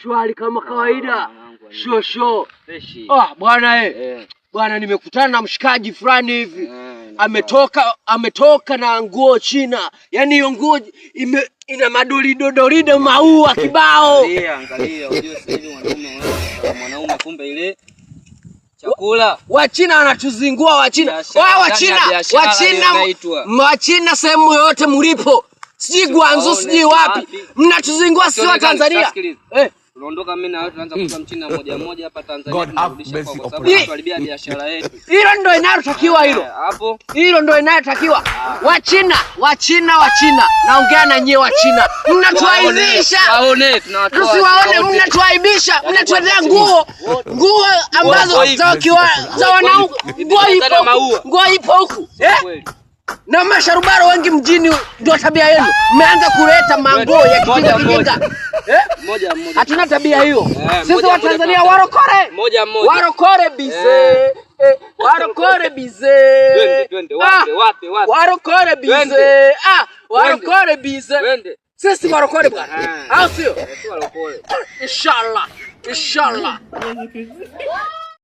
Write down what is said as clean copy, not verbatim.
shwari kama kawaida. Shosho. Bwana bwana nimekutana na mshikaji fulani hivi. Ametoka na nguo China. Yaani hiyo nguo ina madolido maua kibao. Angalia, unajua sasa hivi mwanaume kumbe ile chakula. Wachina wanatuzingua Wachina. Wachina sehemu yote mlipo. Siji Guangzhou siji wapi. Mnatuzingua sisi wa Tanzania. Tunaondoka mimi na wewe tunaanza kuta Mchina mmoja hapa Tanzania tunarudisha kwa sababu tunaharibia biashara yetu. Hilo ndio inayotakiwa hilo. Hapo. Hilo ndio inayotakiwa. Wachina. Naongea na nyie Wachina. Mnatuaibisha. Waone tunawatoa. Tusiwaone mnatuaibisha. Mnatuletea nguo ambazo za wanaume. Nguo ipo huku. Na masharubaro wengi mjini ndio tabia yenu. Mmeanza kuleta manguo ya kijinga. Moja. Hatuna tabia hiyo. Sisi wa Tanzania warokore. Moja. Warokore bize. Warokore bize. Twende wapi? Warokore bize. Warokore bize. Sisi warokore bwana. Au sio? Warokore. Inshallah.